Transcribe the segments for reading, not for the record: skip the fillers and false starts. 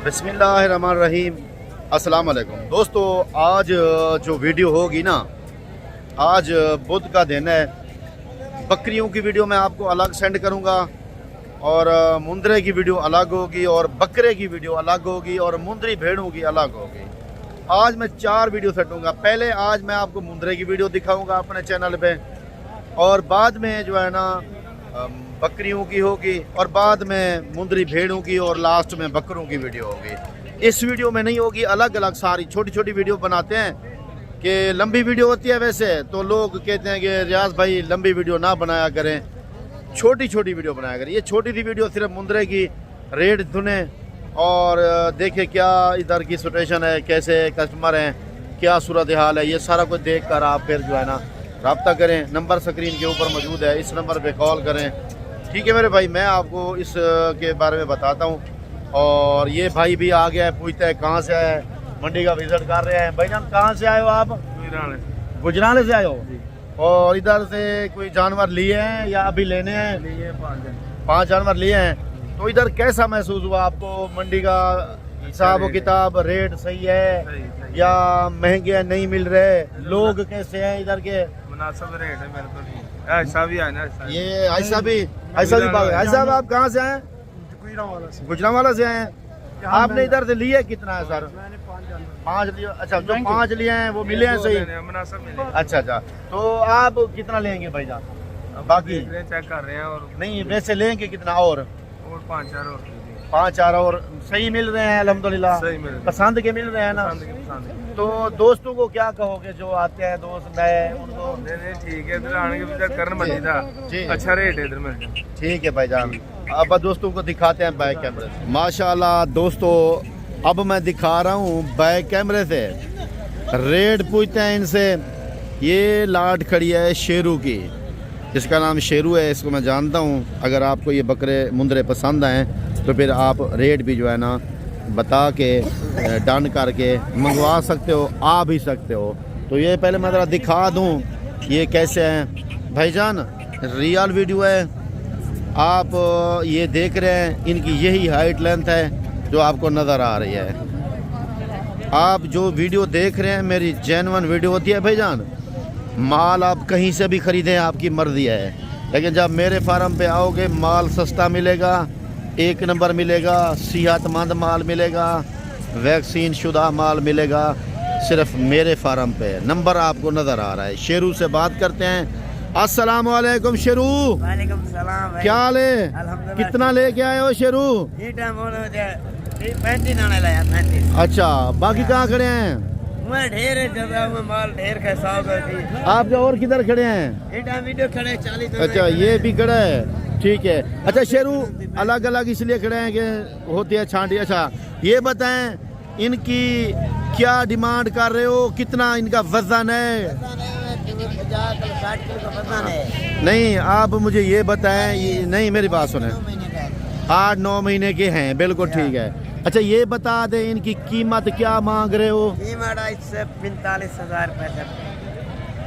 बिस्मिल्लाहिर्रहमानिर्रहीम। अस्सलाम वालेकुम दोस्तों, आज जो वीडियो होगी ना, आज बुध का दिन है। बकरियों की वीडियो मैं आपको अलग सेंड करूंगा और मुंदरे की वीडियो अलग होगी और बकरे की वीडियो अलग होगी और मुंदरी भेड़ों की अलग होगी। आज मैं 4 वीडियो सेटूंगा। पहले आज मैं आपको मुंदरे की वीडियो दिखाऊंगा अपने चैनल पे, और बाद में जो है ना बकरियों की होगी, और बाद में मुंदरी भेड़ों की, और लास्ट में बकरों की वीडियो होगी। इस वीडियो में नहीं होगी, अलग अलग सारी छोटी छोटी वीडियो बनाते हैं कि लंबी वीडियो होती है। वैसे तो लोग कहते हैं कि रियाज भाई लंबी वीडियो ना बनाया करें, छोटी छोटी वीडियो बनाया करें। ये छोटी सी वीडियो सिर्फ मुंदरे की रेट सुने और देखे क्या इधर की सिचुएशन है, कैसे कस्टमर हैं, क्या सूरत हाल है, ये सारा कुछ देख कर आप फिर जो है ना रब्ता करें। नंबर स्क्रीन के ऊपर मौजूद है, इस नंबर पे कॉल करें। ठीक है मेरे भाई, मैं आपको इस के बारे में बताता हूँ। और ये भाई भी आ गया है, पूछता है कहाँ से आया है, मंडी का विजिट कर रहे हैं। भाईजान कहाँ से आए हो आप? गुजराले से आए हो। और इधर से कोई जानवर लिए हैं या अभी लेने हैं? लिए 5 जानवर लिए हैं। तो इधर कैसा महसूस हुआ आपको? मंडी का हिसाब किताब रेट सही है या महंगे नहीं मिल रहे? लोग कैसे हैं इधर के? मुनासिब रेट है मेरे को। ऐसा भी है ना, ये ऐसा भी बात है। ऐसा आप कहाँ से हैं? गुजरांवाला से आए हैं। आपने इधर से लिए कितना है सर? 5 लिए। अच्छा, जो 5 लिए हैं वो मिले हैं सही? अच्छा अच्छा, तो आप कितना लेंगे भाईजान? बाकी चेक कर रहे हैं और नहीं, वैसे लेंगे कितना? और 5-4 और सही मिल रहे हैं अल्हम्दुलिल्लाह? सही मिल रहे हैं। पसंद के मिल रहे हैं ना? तो दोस्तों को क्या कहोगे जो आते हैं दोस्त नए उनको? नहीं ठीक है, इधर आने के विजिट करना मनी था जी। अच्छा रेट है इधर में। ठीक है भाईजान, अब दोस्तों को दिखाते हैं बैक कैमरे से। माशाल्लाह दोस्तों, अब मैं दिखा रहा हूँ बैक कैमरे से। रेट पूछते हैं इनसे। ये लाट खड़ी है शेरू की, इसका नाम शेरू है, इसको मैं जानता हूँ। अगर आपको ये बकरे मुंदरे पसंद आए तो फिर आप रेट भी जो है ना बता के डन करके मंगवा सकते हो, आ भी सकते हो। तो ये पहले मैं ज़रा दिखा दूँ ये कैसे हैं भाईजान। रियल वीडियो है, आप ये देख रहे हैं, इनकी यही हाइट लेंथ है जो आपको नज़र आ रही है। आप जो वीडियो देख रहे हैं मेरी जेन्युइन वीडियो होती है भाईजान। माल आप कहीं से भी ख़रीदें, आपकी मर्ज़ी है, लेकिन जब मेरे फार्म पे आओगे माल सस्ता मिलेगा, 1 नंबर मिलेगा, सेहतमंद माल मिलेगा, वैक्सीन शुदा माल मिलेगा, सिर्फ मेरे फार्म पे। नंबर आपको नज़र आ रहा है। शेरू से बात करते हैं। अस्सलाम वालेकुम शेरू। वालेकुम सलाम भाई। क्या हाल है? कितना लेके आए हो शेरू? 35 आने लाया 35। अच्छा, बाकी कहाँ खड़े हैं? मैं ढेर है जगह में माल ढेर का हिसाब है। आप जो और किधर खड़े हैं? एटा वीडियो खड़े 40। अच्छा, ये भी खड़ा है, ठीक है। अच्छा शेरू अलग अलग इसलिए खड़े हैं कि होती है छांटी। अच्छा ये बताएं इनकी क्या डिमांड कर रहे हो, कितना इनका वजन है? 50-60 किलो का वजन है। नहीं, आप मुझे ये बताएं, नहीं मेरी बात सुने, 8-9 महीने के हैं, बिल्कुल ठीक है। अच्छा ये बता दें इनकी कीमत क्या मांग रहे हो? कीमत इससे 45,000 रुपए।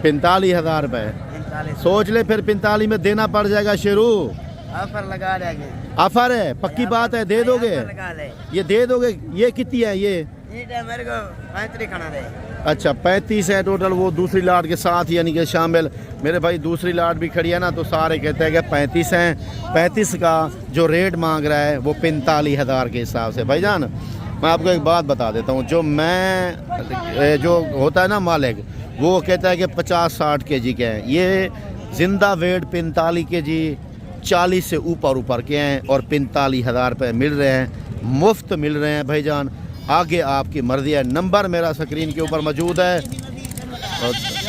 45,000 रुपए। सोच ले फिर 45 में देना पड़ जाएगा शेरू। ऑफर लगा देंगे। ऑफर है? पक्की बात है, दे दोगे? ये दे दोगे? ये कितनी है ये? मेरे को 35 खाना दे। अच्छा 35 है टोटल, वो दूसरी लाट के साथ यानी कि शामिल। मेरे भाई दूसरी लाट भी खड़ी है ना, तो सारे कहते हैं कि 35 हैं। 35 का जो रेट मांग रहा है वो 45,000 के हिसाब से। भाईजान मैं आपको एक बात बता देता हूँ, जो होता है ना मालिक, वो कहता है कि 50-60 kg के हैं। ये जिंदा वेट 45 kg 40 से ऊपर के हैं और 45,000 रुपये मिल रहे हैं, मुफ्त मिल रहे हैं भाईजान। आगे आपकी मर्ज़ी है। नंबर मेरा स्क्रीन के ऊपर मौजूद है।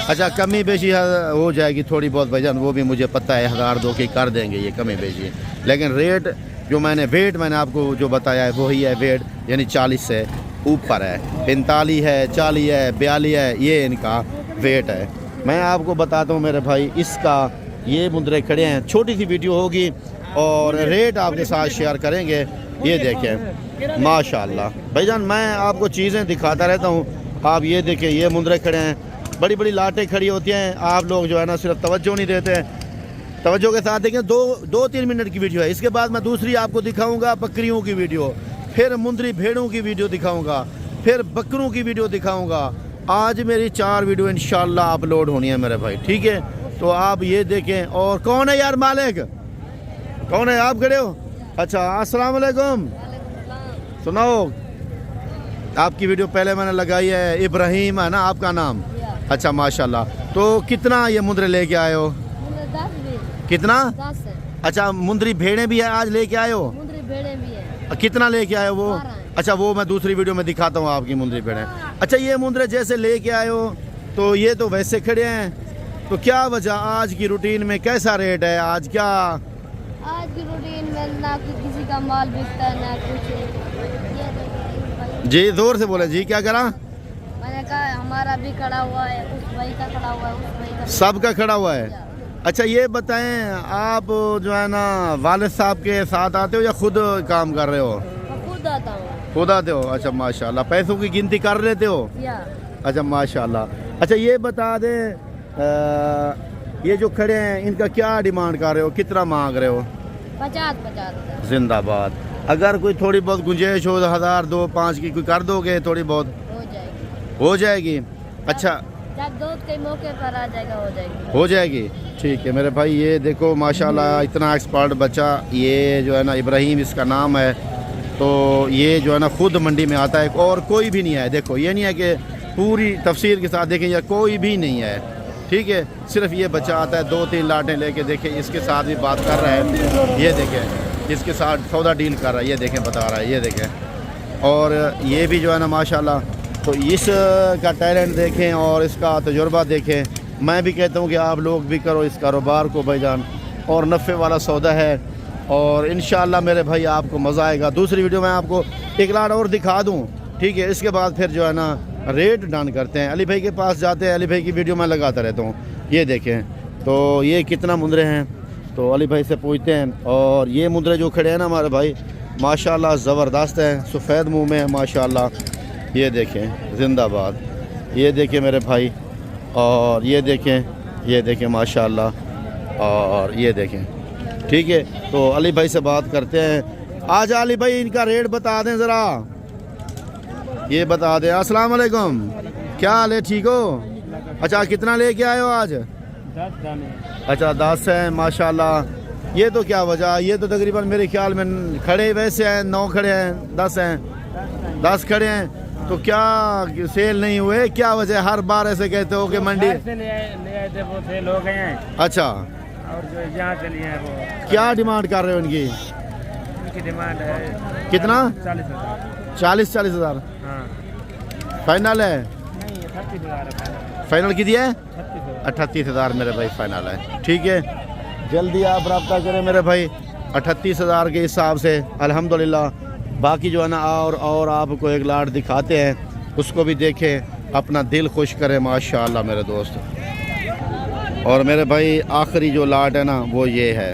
अच्छा कमी बेशी हो जाएगी थोड़ी बहुत भाईजान, वो भी मुझे पता है, 1,000-2 की कर देंगे ये कमी बेशी। लेकिन रेट जो मैंने आपको जो बताया है वही है वेट, यानी 40 से ऊपर है। 45 है, 40 है, 42 है, ये इनका वेट है। मैं आपको बताता हूँ मेरे भाई, इसका ये मुंदरे खड़े हैं। छोटी सी वीडियो होगी और रेट आपके साथ शेयर करेंगे। ये देखें माशाल्लाह भाईजान, मैं आपको चीज़ें दिखाता रहता हूँ। आप ये देखें, ये मुंदरे खड़े हैं, बड़ी बड़ी लाटें खड़ी होती हैं। आप लोग जो है ना सिर्फ तवज्जो नहीं देते। तवज्जो के साथ देखें, 2-3 मिनट की वीडियो है। इसके बाद मैं दूसरी आपको दिखाऊंगा बकरियों की वीडियो। फिर मुंदरी भेड़ों की वीडियो दिखाऊंगा, फिर बकरों की वीडियो दिखाऊंगा। आज मेरी 4 वीडियो इंशाल्लाह अपलोड होनी है मेरे भाई, ठीक है। तो आप ये देखें। और कौन है यार मालिक, कौन है? आप खड़े हो? अच्छा, अस्सलाम वालेकुम। सुनाओ, आपकी वीडियो पहले मैंने लगाई है, इब्राहिम है ना आपका नाम? अच्छा माशाल्लाह। तो कितना ये मुंदरे लेके आए हो? 10 कितना? है। अच्छा, मुंदरी भेड़ें भी है आज लेके आए हो? मुंदरी भेड़ें भी है। कितना लेके आए हो वो? 12 है। अच्छा, वो मैं दूसरी वीडियो में दिखाता हूँ आपकी मुंदरी भेड़ें। अच्छा, ये मुंदरे जैसे लेके आए हो तो ये तो वैसे खड़े हैं, तो क्या वजह, आज की रूटीन में कैसा रेट है आज? क्या आज की रूटीन में ना किसी का माल बिकता है ना कुछ। ये देखिए, जी जोर से बोले जी, क्या करा? मैंने कहा हमारा भी खड़ा हुआ है, उस भाई का खड़ा हुआ है, उस भाई का सबका खड़ा हुआ है। अच्छा, ये बताएं, आप जो है ना वालिद साहब के साथ आते हो या खुद काम कर रहे हो? मैं खुद आता हूँ। खुद आते हो? अच्छा माशाल्लाह। पैसों की गिनती कर लेते हो? या अच्छा माशाल्लाह। अच्छा, ये बता दें, ये जो खड़े हैं इनका क्या डिमांड कर रहे हो, कितना मांग रहे हो? 50 जिंदाबाद। अगर कोई थोड़ी बहुत गुंजाइश हो, 1000 2 5 की कोई कर दोगे? थोड़ी बहुत हो जाएगी। हो जाएगी। अच्छा, जब दूध के मौके पर आ जाएगा हो जाएगी। हो जाएगी, ठीक है मेरे भाई। ये देखो माशाल्लाह, इतना एक्सपर्ट बच्चा, ये जो है ना इब्राहिम इसका नाम है। तो ये जो है ना खुद मंडी में आता है और कोई भी नहीं है। देखो, ये नहीं है कि पूरी तफसील के साथ देखें, या कोई भी नहीं है, ठीक है। सिर्फ ये बच्चा आता है, 2-3 लाटें लेके, देखें इसके साथ भी बात कर रहा है, ये देखें इसके साथ सौदा डील कर रहा है, ये देखें बता रहा है, ये देखें। और ये भी जो है ना माशाल्लाह, तो इसका टैलेंट देखें और इसका तजुर्बा देखें। मैं भी कहता हूँ कि आप लोग भी करो इस कारोबार को भाईजान, और नफ़े वाला सौदा है, और इंशाअल्लाह मेरे भाई आपको मज़ा आएगा। दूसरी वीडियो में आपको एक लाट और दिखा दूँ, ठीक है। इसके बाद फिर जो है ना रेट डन करते हैं। अली भाई के पास जाते हैं, अली भाई की वीडियो मैं लगाता रहता हूँ। ये देखें, तो ये कितना मुंदरे हैं, तो अली भाई से पूछते हैं। और ये मुंदरे जो खड़े हैं ना हमारे भाई, माशाल्लाह ज़बरदस्त हैं, सफ़ेद मुंह में है माशाल्लाह। ये देखें, जिंदाबाद। ये देखें मेरे भाई, और ये देखें माशाल्लाह, और ये देखें, ठीक है। तो अली भाई से बात करते हैं। आजा अली भाई, इनका रेट बता दें ज़रा, ये बता दें। अस्सलाम वालेकुम, क्या हाल है, ठीक हो? अच्छा, कितना लेके आए हो आज? 10 दाने। अच्छा, 10 हैं माशाल्लाह। ये तो क्या वजह, ये तो तकरीबन मेरे ख्याल में खड़े वैसे हैं 9 खड़े हैं, 10 हैं, 10 खड़े हैं। तो क्या सेल नहीं हुए, क्या वजह? हर बार ऐसे कहते हो कि मंडी से ले आए थे, वो सेल हो गए हैं। अच्छा, और जो यहाँ से लिए हैं वो क्या डिमांड कर रहे हो इनकी? उनकी डिमांड है कितना? 40,000। 40 हज़ार हाँ, फाइनल है? नहीं 38,000 है। फाइनल की दिया है? 38,000। 38 हज़ार मेरे भाई फाइनल है, ठीक है। जल्दी आप रब्ता करें मेरे भाई, 38 हज़ार के हिसाब से अल्हम्दुलिल्लाह। बाकी जो है ना और आपको एक लाट दिखाते हैं, उसको भी देखें, अपना दिल खुश करें माशाल्लाह मेरे दोस्त। और मेरे भाई आखिरी जो लाट है ना वो ये है,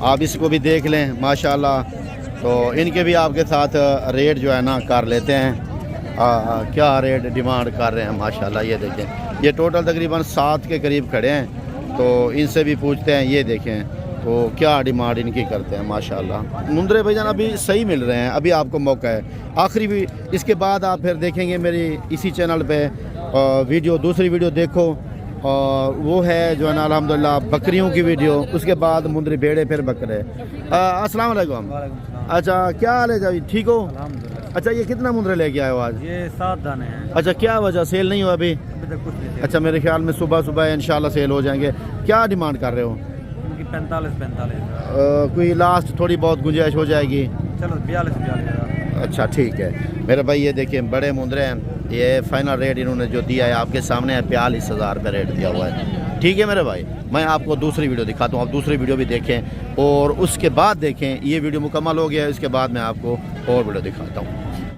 आप इसको भी देख लें माशाल्लाह। तो इनके भी आपके साथ रेट जो है ना कर लेते हैं, क्या रेट डिमांड कर रहे हैं माशाल्लाह। ये देखें, ये टोटल तकरीबन 7 के करीब खड़े हैं, तो इनसे भी पूछते हैं। ये देखें, तो क्या डिमांड इनकी करते हैं माशाल्लाह। मुंदरे भाईजान अभी सही मिल रहे हैं, अभी आपको मौका है आखिरी भी। इसके बाद आप फिर देखेंगे मेरी इसी चैनल पे वीडियो, दूसरी वीडियो देखो, और वो है जो है ना अल्हम्दुलिल्लाह बकरियों की वीडियो। उसके बाद मुंदरी भेड़े, फिर बकरे। अस्सलाम वालेकुम। अच्छा, क्या हाल है जी, ठीक हो? अच्छा, ये कितना मुंदरे लेके आए हो आज? ये 7 दाने हैं। अच्छा, क्या वजह, सेल नहीं हुआ अभी? अभी तक कुछ नहीं। अच्छा, मेरे ख्याल में सुबह सुबह इंशाल्लाह सेल हो जाएंगे। क्या डिमांड कर रहे हो? उनकी 45,000। कोई लास्ट थोड़ी बहुत गुंजाइश हो जाएगी? चलो 42,000। अच्छा, ठीक है मेरे भाई। ये देखिए बड़े मुंदरे हैं, ये फाइनल रेट इन्होंने जो दिया है आपके सामने है, 42,000 रुपये रेट दिया हुआ है, ठीक है मेरे भाई। मैं आपको दूसरी वीडियो दिखाता हूँ, आप दूसरी वीडियो भी देखें, और उसके बाद देखें। ये वीडियो मुकम्मल हो गया है, इसके बाद मैं आपको और वीडियो दिखाता हूँ।